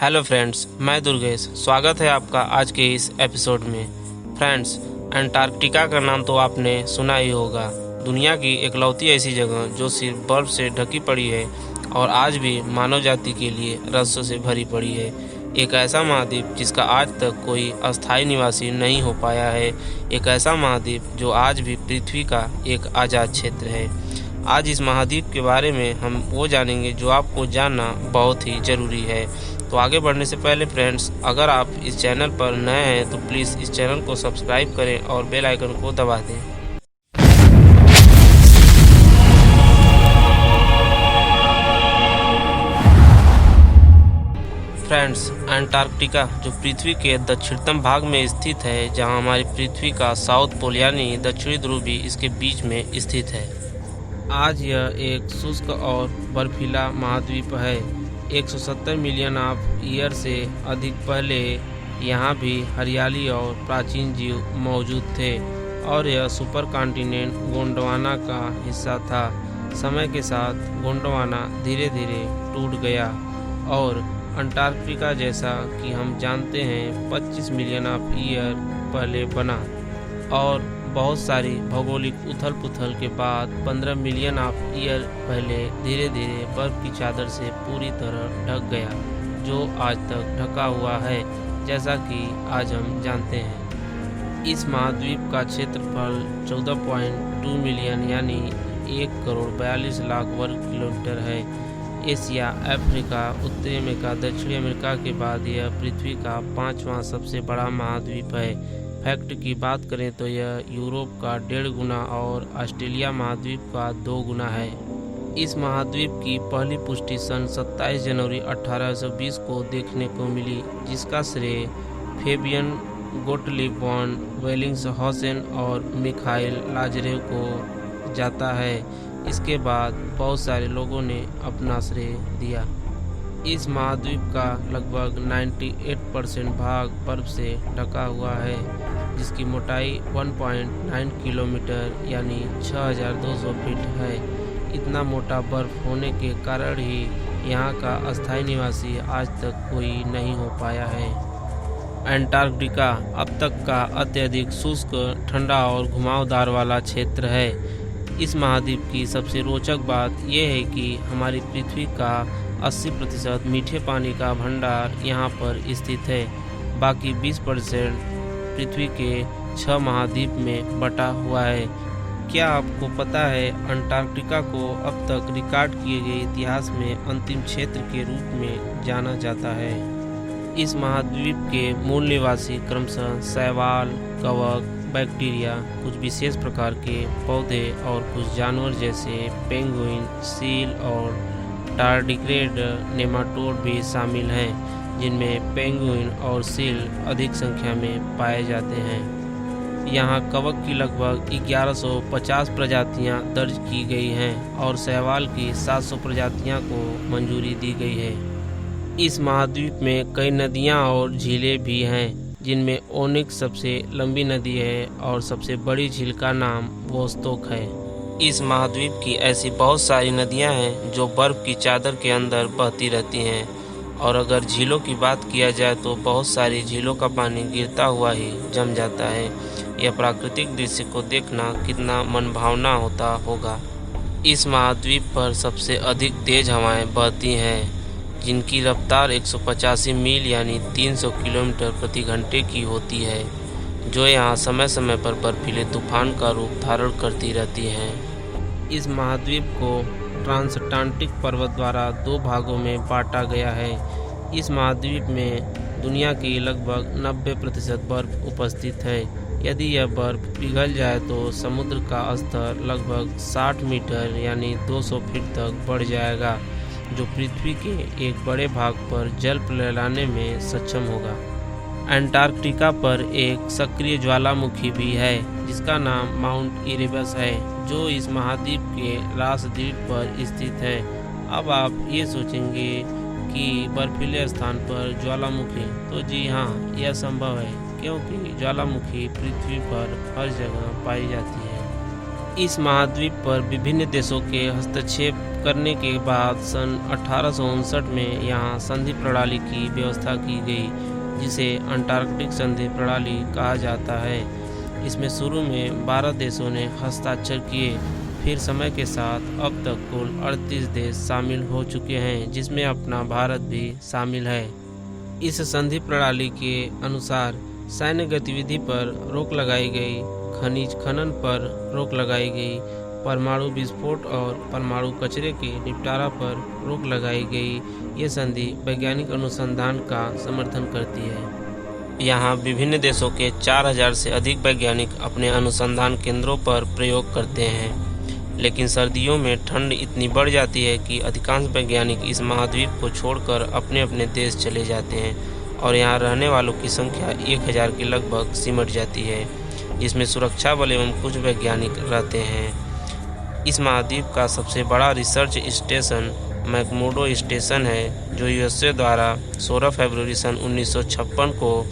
Hello friends, मैं दुर्गेश। स्वागत है आपका आज के इस एपिसोड में। फ्रेंड्स, अंटार्कटिका का नाम तो आपने सुना ही होगा। दुनिया की इकलौती ऐसी जगह जो सिर्फ बर्फ से ढकी पड़ी है और आज भी मानव जाति के लिए रहस्यों से भरी पड़ी है। एक ऐसा महाद्वीप जिसका आज तक कोई अस्थायी निवासी नहीं हो पाया है। एक ऐसा महाद्वीप जो आज भी पृथ्वी का एक आज़ाद क्षेत्र है। आज इस महाद्वीप के बारे में हम वो जानेंगे जो आपको जानना बहुत ही ज़रूरी है। तो आगे बढ़ने से पहले फ्रेंड्स, अगर आप इस चैनल पर नए हैं तो प्लीज़ इस चैनल को सब्सक्राइब करें और बेल आइकन को दबा दें। फ्रेंड्स, अंटार्कटिका जो पृथ्वी के दक्षिणतम भाग में स्थित है, जहां हमारी पृथ्वी का साउथ पोल यानी दक्षिणी ध्रुव भी इसके बीच में स्थित है। आज यह एक शुष्क और बर्फीला महाद्वीप है। 170 मिलियन ऑफ ईयर से अधिक पहले यहाँ भी हरियाली और प्राचीन जीव मौजूद थे और यह सुपर कॉन्टिनेंट गोंडवाना का हिस्सा था। समय के साथ गोंडवाना धीरे धीरे टूट गया और अंटार्कटिका, जैसा कि हम जानते हैं, 25 मिलियन ऑफ ईयर पहले बना और बहुत सारी भौगोलिक उथल पुथल के बाद 15 मिलियन ऑफ ईयर पहले धीरे धीरे बर्फ की चादर से पूरी तरह ढक गया, जो आज तक ढका हुआ है, जैसा कि आज हम जानते हैं। इस महाद्वीप का क्षेत्रफल 14.2 मिलियन यानी 1,42,00,000 वर्ग किलोमीटर है। एशिया, अफ्रीका, उत्तरी अमेरिका, दक्षिणी अमेरिका के बाद यह पृथ्वी का 5वां सबसे बड़ा महाद्वीप है। फैक्ट की बात करें तो यह यूरोप का 1.5 गुना और ऑस्ट्रेलिया महाद्वीप का 2 गुना है। इस महाद्वीप की पहली पुष्टि सन 27 जनवरी 1820 को देखने को मिली, जिसका श्रेय फेबियन गोटलिब वॉन वेलिंगशॉसेन और मिखाइल लाज़रेव को जाता है। इसके बाद बहुत सारे लोगों ने अपना श्रेय दिया। इस महाद्वीप का लगभग 98% भाग बर्फ से ढका हुआ है, जिसकी मोटाई 1.9 किलोमीटर यानी 6200 फीट है। इतना मोटा बर्फ होने के कारण ही यहाँ का अस्थायी निवासी आज तक कोई नहीं हो पाया है। अंटार्कटिका अब तक का अत्यधिक शुष्क, ठंडा और घुमावदार वाला क्षेत्र है। इस महाद्वीप की सबसे रोचक बात यह है कि हमारी पृथ्वी का 80% मीठे पानी का भंडार यहाँ पर स्थित है। बाकी 20% पृथ्वी के 6 महाद्वीप में बटा हुआ है। क्या आपको पता है अंटार्कटिका को अब तक रिकॉर्ड किए गए इतिहास में अंतिम क्षेत्र के रूप में जाना जाता है। इस महाद्वीप के मूल निवासी क्रमशः शैवाल, कवक, बैक्टीरिया, कुछ विशेष प्रकार के पौधे और कुछ जानवर जैसे पेंगुइन, सील और टार्डिग्रेड नेमाटोड भी शामिल हैं, जिनमें पेंगुइन और सील अधिक संख्या में पाए जाते हैं। यहाँ कवक की लगभग 1150 प्रजातियाँ दर्ज की गई हैं और शैवाल की 700 प्रजातियाँ को मंजूरी दी गई है। इस महाद्वीप में कई नदियाँ और झीलें भी हैं, जिनमें ओनिक्स सबसे लंबी नदी है और सबसे बड़ी झील का नाम वोस्तोक है। इस महाद्वीप की ऐसी बहुत सारी नदियां हैं जो बर्फ की चादर के अंदर बहती रहती हैं, और अगर झीलों की बात किया जाए तो बहुत सारी झीलों का पानी गिरता हुआ ही जम जाता है। यह प्राकृतिक दृश्य को देखना कितना मनभावना होता होगा। इस महाद्वीप पर सबसे अधिक तेज हवाएं बहती हैं, जिनकी रफ्तार 185 मील यानी 300 किलोमीटर प्रति घंटे की होती है, जो यहाँ समय समय पर बर्फीले तूफान का रूप धारण करती रहती हैं। इस महाद्वीप को ट्रांसअंटार्कटिक पर्वत द्वारा 2 भागों में बांटा गया है। इस महाद्वीप में दुनिया की लगभग 90% बर्फ उपस्थित है। यदि यह बर्फ पिघल जाए तो समुद्र का स्तर लगभग 60 मीटर यानी 200 फीट तक बढ़ जाएगा, जो पृथ्वी के एक बड़े भाग पर जल फैलाने में सक्षम होगा। अंटार्कटिका पर एक सक्रिय ज्वालामुखी भी है, जिसका नाम माउंट इरेबस है, जो इस महाद्वीप के रास द्वीप पर स्थित है। अब आप ये सोचेंगे कि बर्फीले स्थान पर ज्वालामुखी, तो जी हाँ, यह संभव है, क्योंकि ज्वालामुखी पृथ्वी पर हर जगह पाई जाती है। इस महाद्वीप पर विभिन्न देशों के हस्तक्षेप करने के बाद सन 1859 में यहाँ संधि प्रणाली की व्यवस्था की गई, जिसे अंटार्कटिक संधि प्रणाली कहा जाता है। इसमें शुरू में 12 देशों ने हस्ताक्षर किए, फिर समय के साथ अब तक कुल 38 देश शामिल हो चुके हैं, जिसमें अपना भारत भी शामिल है। इस संधि प्रणाली के अनुसार सैन्य गतिविधि पर रोक लगाई गई, खनिज खनन पर रोक लगाई गई, परमाणु विस्फोट और परमाणु कचरे के निपटारा पर रोक लगाई गई। ये संधि वैज्ञानिक अनुसंधान का समर्थन करती है। यहाँ विभिन्न देशों के 4000 से अधिक वैज्ञानिक अपने अनुसंधान केंद्रों पर प्रयोग करते हैं, लेकिन सर्दियों में ठंड इतनी बढ़ जाती है कि अधिकांश वैज्ञानिक इस महाद्वीप को छोड़कर अपने अपने देश चले जाते हैं और यहाँ रहने वालों की संख्या 1000 के लगभग सिमट जाती है, जिसमें सुरक्षा बल एवं कुछ वैज्ञानिक रहते हैं। इस महाद्वीप का सबसे बड़ा रिसर्च स्टेशन मैकमुर्डो स्टेशन है, जो यूएसए द्वारा 16 फरवरी सन 1956 को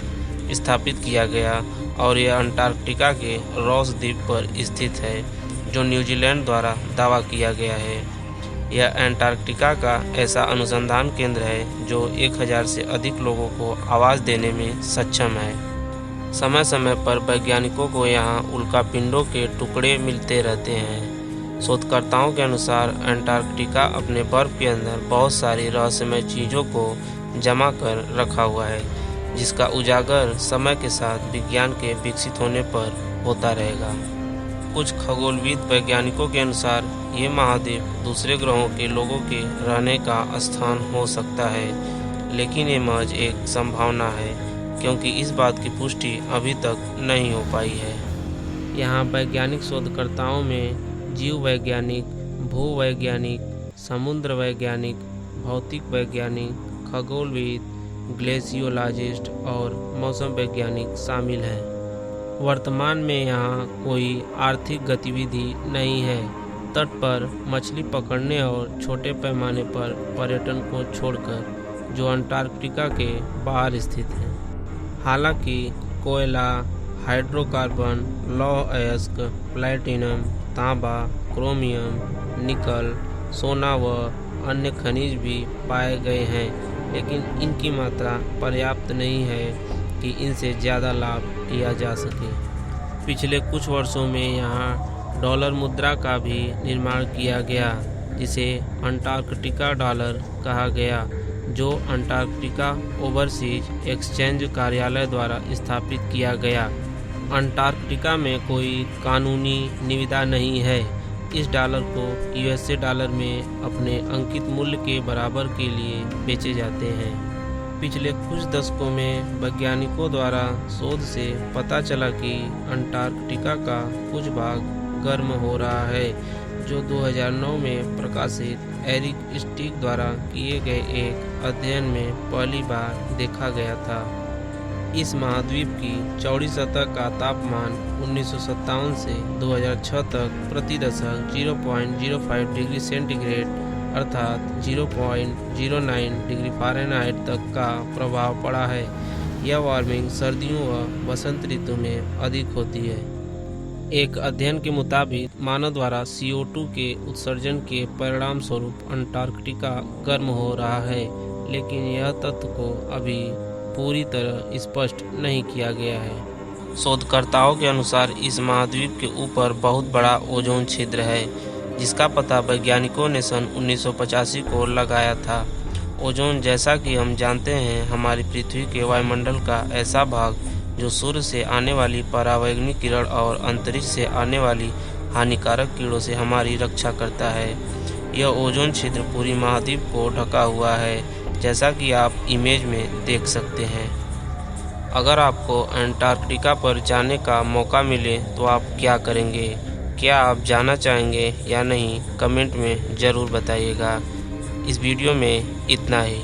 स्थापित किया गया और यह अंटार्कटिका के रॉस द्वीप पर स्थित है, जो न्यूजीलैंड द्वारा दावा किया गया है। यह अंटार्कटिका का ऐसा अनुसंधान केंद्र है जो 1000 से अधिक लोगों को आवाज़ देने में सक्षम है। समय समय पर वैज्ञानिकों को यहाँ उल्कापिंडों के टुकड़े मिलते रहते हैं। शोधकर्ताओं के अनुसार अंटार्कटिका अपने बर्फ के अंदर बहुत सारी रहस्यमय चीज़ों को जमा कर रखा हुआ है, जिसका उजागर समय के साथ विज्ञान के विकसित होने पर होता रहेगा। कुछ खगोलविद वैज्ञानिकों के अनुसार ये महाद्वीप दूसरे ग्रहों के लोगों के रहने का स्थान हो सकता है, लेकिन ये महज एक संभावना है, क्योंकि इस बात की पुष्टि अभी तक नहीं हो पाई है। यहाँ वैज्ञानिक शोधकर्ताओं में जीव वैज्ञानिक, भूवैज्ञानिक, समुद्र वैज्ञानिक, भौतिक वैज्ञानिक, खगोलविद, ग्लेशियोलॉजिस्ट और मौसम वैज्ञानिक शामिल हैं। वर्तमान में यहाँ कोई आर्थिक गतिविधि नहीं है। तट पर मछली पकड़ने और छोटे पैमाने पर पर्यटन को छोड़कर, जो अंटार्कटिका के बाहर स्थित है। हालांकि कोयला, हाइड्रोकार्बन, लौह अयस्क, प्लैटिनम, तांबा, क्रोमियम, निकल, सोना व अन्य खनिज भी पाए गए हैं, लेकिन इनकी मात्रा पर्याप्त नहीं है कि इनसे ज़्यादा लाभ लिया जा सके। पिछले कुछ वर्षों में यहाँ डॉलर मुद्रा का भी निर्माण किया गया, जिसे अंटार्कटिका डॉलर कहा गया, जो अंटार्कटिका ओवरसीज एक्सचेंज कार्यालय द्वारा स्थापित किया गया। अंटार्कटिका में कोई कानूनी निविदा नहीं है। इस डॉलर को यूएसए डॉलर में अपने अंकित मूल्य के बराबर के लिए बेचे जाते हैं। पिछले कुछ दशकों में वैज्ञानिकों द्वारा शोध से पता चला कि अंटार्कटिका का कुछ भाग गर्म हो रहा है, जो 2009 में प्रकाशित एरिक स्टिक द्वारा किए गए एक अध्ययन में पहली बार देखा गया था। इस महाद्वीप की चौड़ी सतह का तापमान 1957 से 2006 तक प्रति दशक 0.05 डिग्री सेंटीग्रेड अर्थात 0.09 डिग्री फ़ारेनहाइट तक का प्रभाव पड़ा है। यह वार्मिंग सर्दियों व बसंत ऋतु में अधिक होती है। एक अध्ययन के मुताबिक मानव द्वारा CO2 के उत्सर्जन के परिणाम स्वरूप अंटार्कटिका गर्म हो रहा है, लेकिन यह तथ्य को अभी पूरी तरह स्पष्ट नहीं किया गया है। शोधकर्ताओं के अनुसार इस महाद्वीप के ऊपर बहुत बड़ा ओजोन छिद्र है, जिसका पता वैज्ञानिकों ने सन 1985 को लगाया था। ओजोन, जैसा कि हम जानते हैं, हमारी पृथ्वी के वायुमंडल का ऐसा भाग जो सूर्य से आने वाली परावैंगनी किरण और अंतरिक्ष से आने वाली हानिकारक कीड़ों से हमारी रक्षा करता है। यह ओजोन छिद्र पूरी महाद्वीप को ढका हुआ है, जैसा कि आप इमेज में देख सकते हैं। अगर आपको अंटार्कटिका पर जाने का मौका मिले तो आप क्या करेंगे? क्या आप जाना चाहेंगे या नहीं? कमेंट में ज़रूर बताइएगा। इस वीडियो में इतना ही।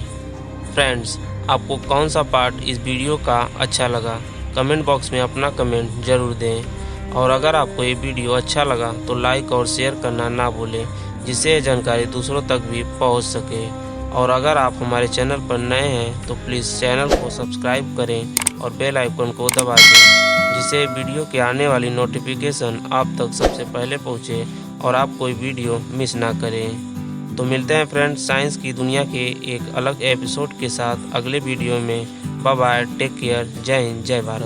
फ्रेंड्स, आपको कौन सा पार्ट इस वीडियो का अच्छा लगा? कमेंट बॉक्स में अपना कमेंट ज़रूर दें। और अगर आपको ये वीडियो अच्छा लगा तो लाइक और शेयर करना ना भूलें, जिससे ये जानकारी दूसरों तक भी पहुंच सके। और अगर आप हमारे चैनल पर नए हैं तो प्लीज़ चैनल को सब्सक्राइब करें और बेल आइकन को दबा दें, जिससे वीडियो के आने वाली नोटिफिकेशन आप तक सबसे पहले पहुंचे और आप कोई वीडियो मिस ना करें। तो मिलते हैं फ्रेंड्स साइंस की दुनिया के एक अलग एपिसोड के साथ अगले वीडियो में। बाय बाय, टेक केयर, जय हिंद, जय भारत।